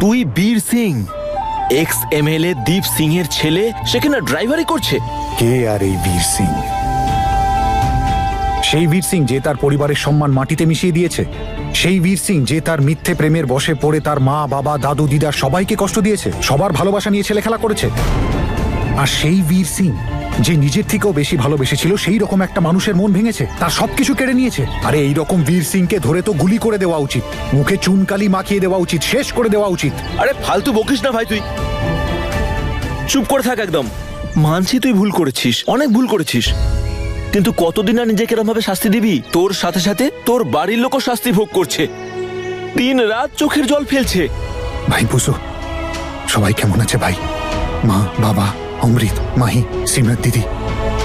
তুই বীর Singh, x MLA দীপ সিং এর ছেলে, সেখানে ড্রাইভারি করছে। কে আর এই বীর সিং? সেই বীর সিং যে তার পরিবারের সম্মান মাটিতে মিশিয়ে দিয়েছে, সেই বীর সিং যে তার মিথ্যে প্রেমের বশে পড়ে তার মা, বাবা, দাদু, দিদা সবাইকে কষ্ট দিয়েছে, সবার ভালোবাসা নিয়ে ছেলে খেলা করেছে। আর সেই বীর সিং যে নিজের থেকেও বেশি ভালোবেসেছিল, সেই রকম একটা মানুষের মন ভেঙেছে, তার সবকিছু কেড়ে নিয়েছে। আরে এইরকম বীর সিংকে ধরে তো গুলি করে দেওয়া উচিত, মুখে চুনকালি মাখিয়ে দেওয়া উচিত, শেষ করে দেওয়া উচিত। আরে ফালতু বকিস না ভাই, তুই চুপ করে থাক একদম। মানছি তুই ভুল করেছিস, অনেক ভুল করেছিস, কিন্তু কতদিন আর নিজেকে এরকম ভাবে শাস্তি দিবি? তোর সাথে সাথে তোর বাড়ির লোকও শাস্তি ভোগ করছে, দিন রাত চোখের জল ফেলছে। ভাই বুঝো, সবাই কেমন আছে ভাই? মা, বাবা, অমৃত, মাহি, সিমরাত দিদি,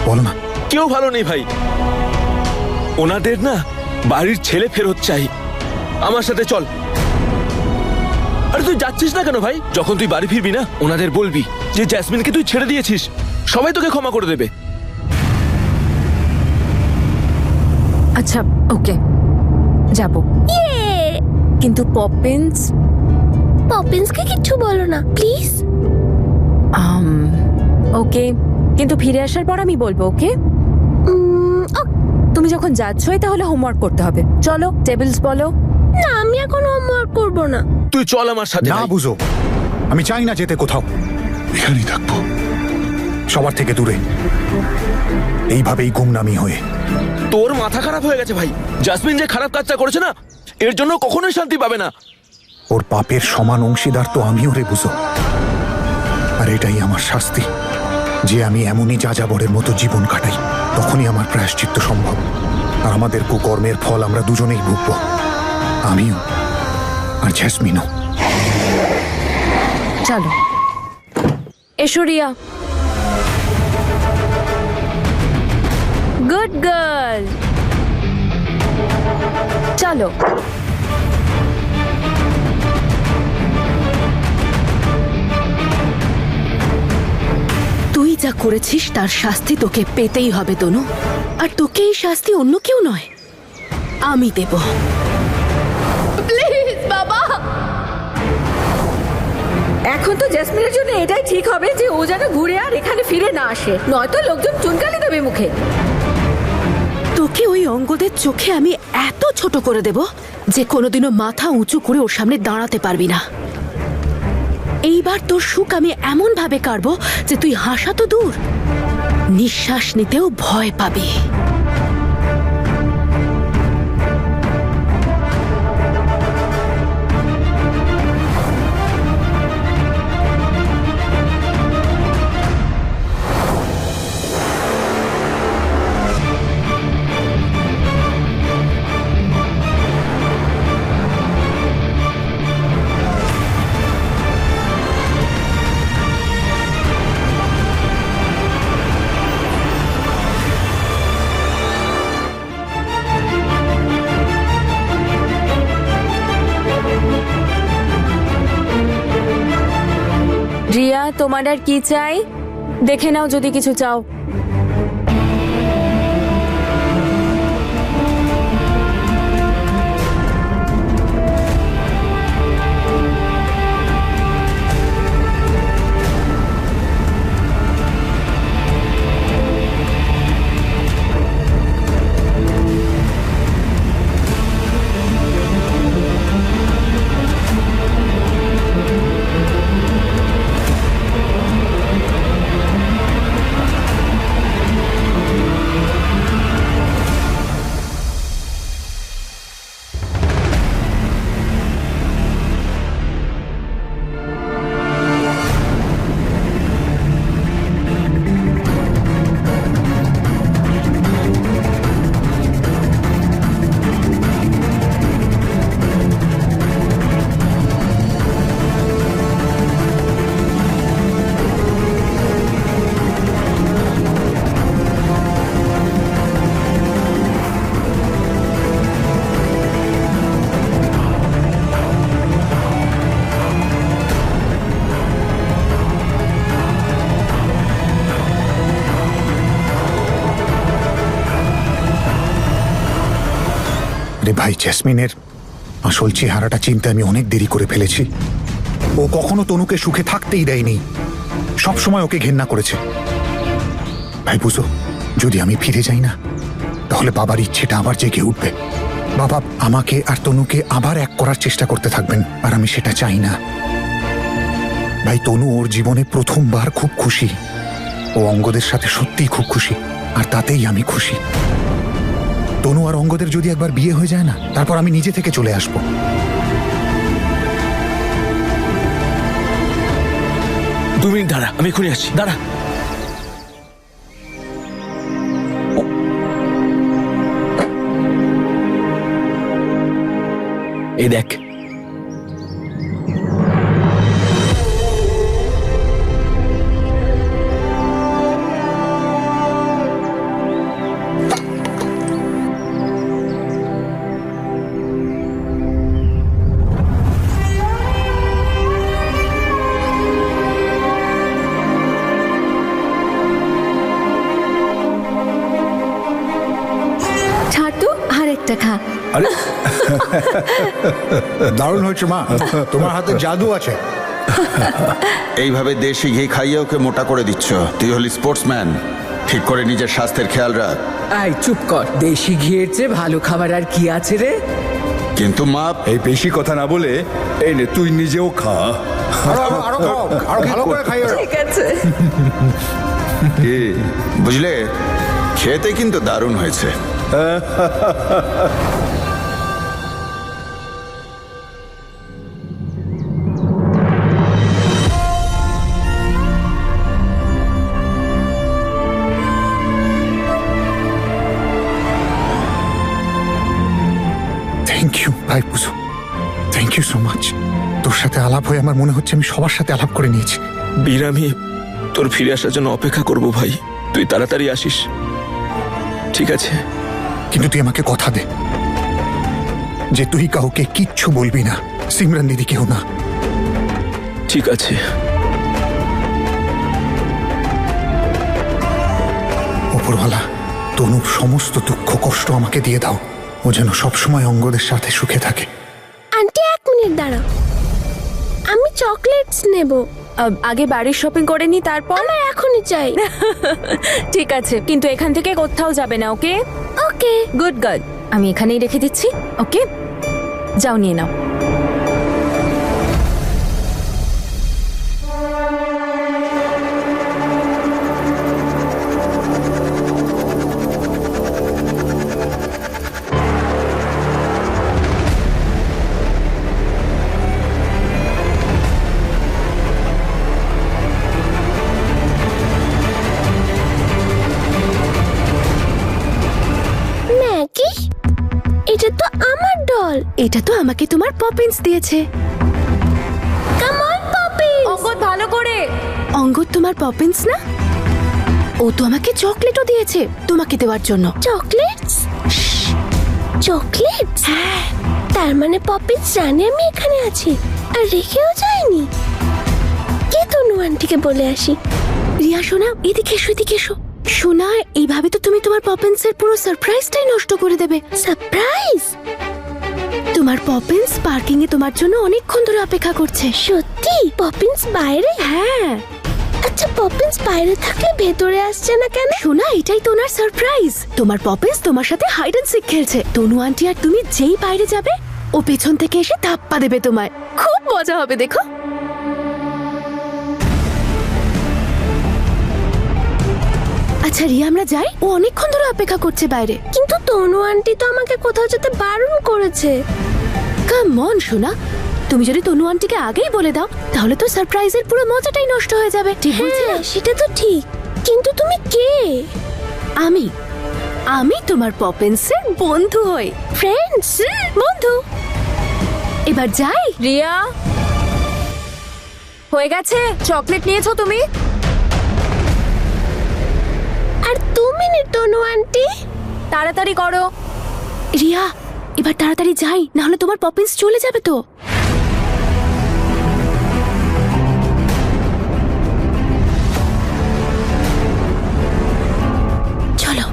বলো না। কেউ ভালো নেই ভাই, ওনাদের না বাড়ির ছেলে ফেরত চাই। আমার সাথে চল। আরে তুই যাচ্ছিস না কেন ভাই? যখন তুই বাড়ি ফিরবি না, ওনাদের বলবি যে জ্যাসমিনকে তুই ছেড়ে দিয়েছিস, সবাই তোকে ক্ষমা করে দেবে। আচ্ছা ওকে, যাব, কিন্তু পপিন্সকে কিচ্ছু বলো না প্লিজ। ওকে, কিন্তু ফিরে আসার পর আমি বলবো। ওকে, তুমি যখন যাচ্ছই তাহলে হোমওয়ার্ক করতে হবে। চলো, টেবিলস বলো। না, আমি এখন হোমওয়ার্ক করব না। তুই চল আমার সাথে। না ভাই। বুঝো, আমি চাই না যেতে কোথাও, এখানেই থাকবো, সবার থেকে দূরে, এইভাবেই গুমনামি হয়ে। তোর মাথা খারাপ হয়ে গেছে ভাই। জাসমিন যে খারাপ কাজটা করেছে না, এর জন্য কখনোই শান্তি পাবে না। ওর পাপের সমান অংশীদার তো আমিও রে বুঝো। আর এটাই আমার শাস্তি, যে আমি এমনই যাযাবরের মতো জীবন কাটাই, তখনই আমার প্রায়শ্চিত্ত সম্ভব। আর আমাদের কুকর্মের ফল আমরা দুজনেই ভুগব, আমিও আর জ্যাসমিনও। চলো, এসো রিয়া। গুড গার্ল, চলো। তুই যা করেছিস তার শাস্তি তোকে পেতেই হবে তনু, আর তোকে এই শাস্তি অন্য কেউ নয়, আমি দেব। প্লিজ বাবা। এখন তো জ্যাসমিনের জন্য এটাই ঠিক হবে যে ও যেন ঘুরে আর এখানে ফিরে না আসে, নয়তো লোকজন চুনকালি দেবে মুখে। তোকে ওই অঙ্গদের চোখে আমি এত ছোট করে দেব যে কোনোদিনও মাথা উঁচু করে ওর সামনে দাঁড়াতে পারবি না। এইবার তোর সুখ আমি এমন ভাবে কাটবো যে তুই হাসা তো দূর, নিঃশ্বাস নিতেও ভয় পাবি। রিয়া, তোমার আর কি চাই? দেখে নাও যদি কিছু চাও। রে ভাই, জ্যাসমিনের আসল চেহারাটা চিনতে আমি অনেক দেরি করে ফেলেছি। ও কখনো তনুকে সুখে থাকতেই দেয়নি, সব সময় ওকে ঘেন্না করেছে। ভাই বুঝো, যদি আমি ফিরে যাই না, তাহলে বাবার ইচ্ছেটা আবার জেগে উঠবে। বাবা আমাকে আর তনুকে আবার এক করার চেষ্টা করতে থাকবেন, আর আমি সেটা চাই না। ভাই তনু ওর জীবনে প্রথমবার খুব খুশি, ও অঙ্গদের সাথে সত্যিই খুব খুশি, আর তাতেই আমি খুশি। তনু আর অঙ্গদের যদি একবার বিয়ে হয়ে যায় না, তারপর আমি নিজে থেকে চলে আসবো। দু মিনিট দাঁড়া, আমি এখনই আসছি, দাঁড়া। এই দেখ, ছাড় তো, আর একটা খা। আরে দারুণ হয়েছে মা, তোমার হাতে জাদু আছে। এইভাবে দেশি ঘি খাইয়ে ওকে মোটা করে দিচ্ছ। তুই হলি স্পোর্টসম্যান, ঠিক করে নিজের স্বাস্থ্যের খেয়াল রাখ। আই চুপ কর, দেশি ঘিয়ের চেয়ে ভালো খাবার আর কি আছে রে? কিন্তু মা, এই বেশি কথা না বলে এই নে তুই নিজেও খা। আরো ভালো করে খাইও। ঠিক আছে। কি? বুঝলে, খেতে কিন্তু দারুণ হয়েছে। থ্যাংক ইউ ভাই বুঝো, থ্যাংক ইউ সো মাচ। তোর সাথে আলাপ হয়ে আমার মনে হচ্ছে আমি সবার সাথে আলাপ করে নিয়েছি। বীর, আমি তোর ফিরে আসার জন্য অপেক্ষা করব ভাই। তুই তাড়াতাড়ি আসিস, ঠিক আছে? কিন্তু তুই আমাকে কথা দে যে তুই কাউকে কিচ্ছু বলবি না, সিমরান দিদি কেউ না। ঠিক আছে। ওপরওয়ালা, তনুর সমস্ত দুঃখ কষ্ট আমাকে দিয়ে দাও, ও যেন সবসময় অঙ্গদের সাথে সুখে থাকে। আন্টি 1 মিনিট দাঁড়াও, আমি চকলেটস নেব। আগে বাড়ির শপিং করে নি, তারপর আমার এখনই চাই। ঠিক আছে, কিন্তু এখান থেকে কোথাও যাবে না, ওকে? ওকে। গুড গার্ল, আমি এখানেই রেখে দিচ্ছি। ওকে, যাও নিয়ে নাও। ম্যাগি, এটা তো আমার ডল। এটা তো আমাকে তোমার পপিন্স দিয়েছে। Come on Poppins. অঙ্গদ, ভালো করে। অঙ্গদ তোমার পপিন্স না? ও তো আমাকে চকলেটও দিয়েছে তোমাকে দেওয়ার জন্য। চকলেটস? চকলেটস? তার মানে পপিন্স জানে আমি এখানে আছি আর রেখেও যায়নি। কে তনু আন্টিকে বলে আসি। রিয়া সোনা, এদিকে এসো, এদিকে এসো। সোনা, এইভাবে তো তুমি তোমার পপিন্সের পুরো সারপ্রাইজটাই নষ্ট করে দেবে। সারপ্রাইজ? তোমার পপিন্স পার্কিং এ তোমার জন্য অনেকক্ষণ ধরে অপেক্ষা করছে। সত্যি? পপিন্স বাইরে? হ্যাঁ। আচ্ছা, পপিন্স বাইরে থাকলে ভেতরে আসছে না কেন? সোনা, এটাই তো ওনার সারপ্রাইজ। তোমার পপিন্স তোমার সাথে হাইড অ্যান্ড সিক খেলছে। তনু আন্টি আর তুমি যেই বাইরে যাবে, ও পেছন থেকে এসে ধাপ্পা দেবে তোমায়। খুব মজা হবে, দেখো। আচ্ছা রিয়া, আমরা যাই, ও অনেকক্ষণ ধরে অপেক্ষা করছে বাইরে। কিন্তু তনু আন্টি তো আমাকে কোথাও যেতে বারণ করেছে। কাম অন সোনা, তুমি যদি তনু আন্টিকে আগেই বলে দাও, তাহলে তো সারপ্রাইজের পুরো মজাটাই নষ্ট হয়ে যাবে। ঠিক বলছি না? হ্যাঁ, সেটা তো ঠিক, কিন্তু তুমি কে? আমি তোমার পপিন্সের বন্ধু হই। ফ্রেন্ডস? বন্ধু। এবার যাই। রিয়া, হয়ে গেছে? চকলেট নিয়েছো তুমি? আর 2 মিনিট তনু আন্টি। তাড়াতাড়ি করো। রিয়া, এবার তাড়াতাড়ি যাই, না হলে তোমার পপিন্স চলে যাবে তো। চলো।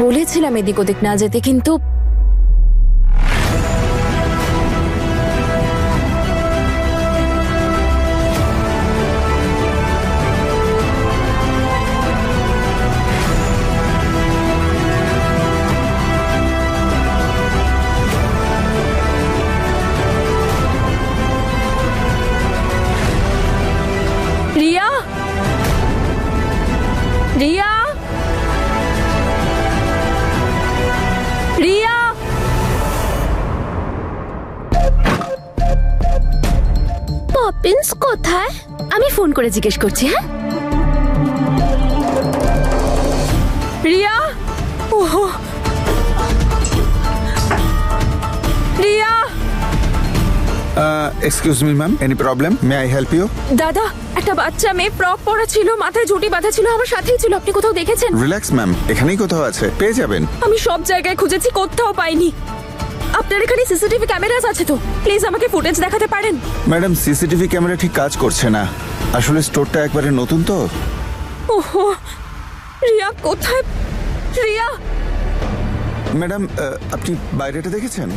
বলেছিলাম এদিক ওদিক না যেতে, কিন্তু রিয়া, রিয়া, রিয়া, পপিন্স কোথায়? আমি ফোন করে জিজ্ঞেস করছি। হ্যাঁ, রিয়া, ওহো, Riya. Excuse me ma'am, any problem? May I help you? দাদা, একটা বাচ্চা মেয়ে ফ্রক পরা ছিল, মাথায় ঝুঁটি বাঁধা ছিল, আমার সাথেই ছিল। আপনি কোথাও দেখেছেন? রিল্যাক্স ম্যাম, এখানেই কোথাও আছে, পেয়ে যাবেন। আমি সব জায়গায় খুঁজেছি, কোথাও পাইনি। আপনার এখানে সিসিটিভি ক্যামেরাস আছে তো? প্লিজ আমাকে ফুটেজ দেখাতে পারেন? ম্যাডাম, সিসিটিভি ক্যামেরা ঠিক কাজ করছে না, আসলে স্টোরটা একবারে নতুন তো। ওহো, রিয়া কোথায়? রিয়া, ম্যাডাম, আপনি বাইরেটা দেখেছেন?